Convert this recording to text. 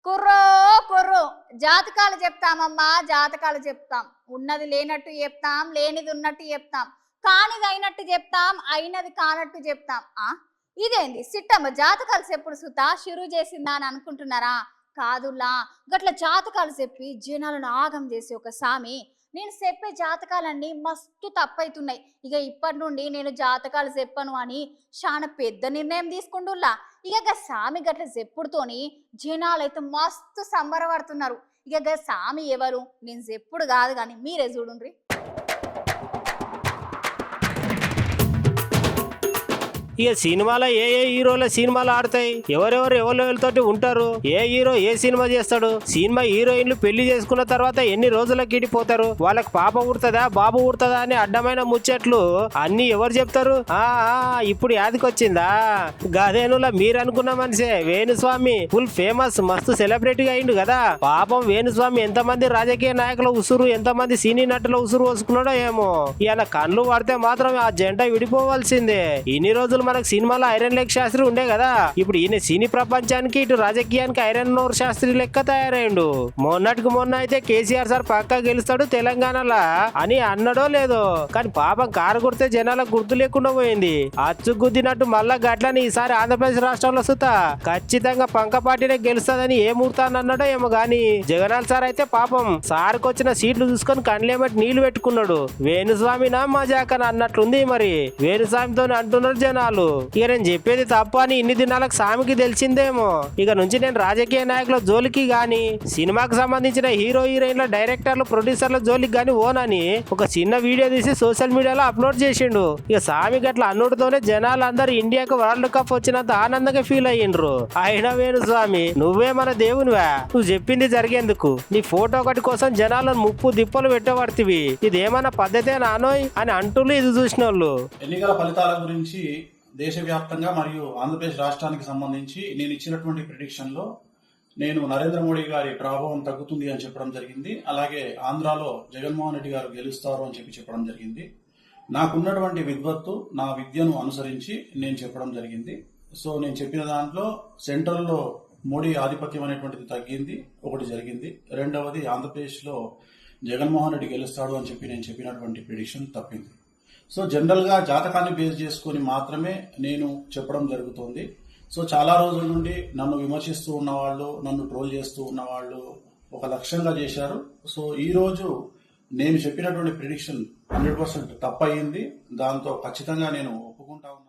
కుర్రో కుర్రో జాతకాలు చెప్తామమ్మా, జాతకాలు చెప్తాం. ఉన్నది లేనట్టు చెప్తాం, లేనిది ఉన్నట్టు చెప్తాం, కానిది అయినట్టు చెప్తాం, అయినది కానట్టు చెప్తాం. ఇదేంది సిట్టమ్మ జాతకాలు చెప్పుడు సుతా షురూ చేసిందా అని అనుకుంటున్నారా? కాదులా, గట్ల జాతకాలు చెప్పి జనాలను ఆగం చేసి ఒక సామి. నేను చెప్పే జాతకాలన్నీ మస్తు తప్పైతున్నాయి. ఇక ఇప్పటి నుండి నేను జాతకాలు చెప్పను అని చాలా పెద్ద నిర్ణయం తీసుకుంటున్నా. ఇక సామి గట్ల చెప్పుడుతోని జనాలైతే మస్తు సంబరపడుతున్నారు. ఇక సామి ఎవరు నేను చెప్పుడు కాదు కానీ మీరే చూడుండ్రి. ఇక సినిమాలో ఏ హీరోల సినిమాలు ఆడతాయి, ఎవరెవరితోటి ఉంటారు, ఏ హీరో ఏ సినిమా చేస్తాడు, సినిమా హీరోయిన్లు పెళ్లి చేసుకున్న తర్వాత ఎన్ని రోజులకి ఇడిపోతారు, వాళ్ళకి పాప ఊరుతుందా బాబు ఊరుతుందా అని అడ్డమైన ముచ్చట్లు అన్ని ఎవరు చెప్తారు? ఇప్పుడు యాదికొచ్చిందా? గదేనులా మీరు అనుకున్న మనిషే వేణుస్వామి. ఫుల్ ఫేమస్, మస్తు సెలబ్రిటీగా అయిండు కదా. పాపం వేణుస్వామి ఎంతమంది రాజకీయ నాయకుల ఉసురు, ఎంతమంది సినీ నటుల ఉసురు పోసుకున్నాడో ఏమో. ఈయన కళ్ళు పడితే మాత్రం ఆ జంట విడిపోవాల్సిందే. ఇన్ని రోజులు మనకు సినిమాలో ఐరన్ లెగ్ శాస్త్రి ఉండే కదా, ఇప్పుడు ఈయన సినీ ప్రపంచానికి ఇటు రాజకీయానికి ఐరన్ నోర్ శాస్త్రి లెక్క తయారైండు. మొన్నటికి మొన్న అయితే కేసీఆర్ సార్ పక్కా గెలుస్తాడు తెలంగాణలో అని అన్నడో లేదో, కానీ పాపం కారు గుర్తే జనాలకు గుర్తు లేకుండా పోయింది. అచ్చు గుద్దినట్టు మళ్ళా గట్లని ఈసారి ఆంధ్రప్రదేశ్ రాష్ట్రంలో సుతా ఖచ్చితంగా పంకపాటినే గెలుస్తుందని ఏ ముహూర్తాన్ని అన్నాడో ఏమో గాని, జగనాల్ సార్ అయితే పాపం సార్కి వచ్చిన సీట్లు చూసుకొని కండ్లేమట్టి నీళ్లు పెట్టుకున్నాడు. వేణుస్వామినా మజాకని అన్నట్లుంది. మరి వేణుస్వామితో అంటున్నారు జనాలు. ఇక నేను చెప్పేది తప్ప అని ఇన్ని దినాలకు సామికి తెలిసిందేమో. ఇక నుంచి నేను రాజకీయ నాయకుల జోలికి గాని, సినిమాకు సంబంధించిన హీరో హీరోయిన్ల డైరెక్టర్లు ప్రొడ్యూసర్ల జోలికి గాని ఓనని ఒక చిన్న వీడియో తీసి సోషల్ మీడియాలో అప్లోడ్ చేసిండు. ఇక సామి గట్ల అన్నుడితోనే జనాలందరూ ఇండియాకు వరల్డ్ కప్ వచ్చినంత ఆనందంగా ఫీల్ అయ్యిండ్రు. అయినా వేణుస్వామి నువ్వే మన దేవునివా, నువ్వు చెప్పింది జరిగేందుకు నీ ఫోటో ఒకటి కోసం జనాలను ముప్పు దిప్పలు పెట్టబడుతుంది. ఇదేమన్నా పద్ధతే నానోయ్ అని అంటూ ఇది చూసిన వాళ్ళు. ఎన్నికల ఫలితాల గురించి దేశవ్యాప్తంగా మరియు ఆంధ్రప్రదేశ్ రాష్ట్రానికి సంబంధించి నేను ఇచ్చినటువంటి ప్రిడిక్షన్ లో నేను నరేంద్ర మోడీ గారి ప్రభావం తగ్గుతుంది అని చెప్పడం జరిగింది. అలాగే ఆంధ్రాలో జగన్మోహన్ రెడ్డి గారు గెలుస్తారు అని చెప్పడం జరిగింది. నాకున్నటువంటి విద్వత్తు, నా విద్యను అనుసరించి నేను చెప్పడం జరిగింది. సో నేను చెప్పిన దాంట్లో సెంట్రల్లో మోడీ ఆధిపత్యం అనేటువంటిది తగ్గింది, ఒకటి జరిగింది. రెండవది ఆంధ్రప్రదేశ్ లో జగన్మోహన్ రెడ్డి గెలుస్తాడు అని చెప్పి నేను చెప్పినటువంటి ప్రిడిక్షన్ తప్పింది. సో జనరల్ గా జాతకాన్ని బేస్ చేసుకుని మాత్రమే నేను చెప్పడం జరుగుతుంది. సో చాలా రోజుల నుండి నన్ను విమర్శిస్తూ ఉన్నవాళ్ళు, నన్ను ట్రోల్ చేస్తూ ఉన్నవాళ్ళు ఒక లక్ష్యంగా చేశారు. సో ఈ రోజు నేను చెప్పినటువంటి ప్రిడిక్షన్ 100% తప్పయింది. దాంతో ఖచ్చితంగా నేను ఒప్పుకుంటా ఉన్నాను.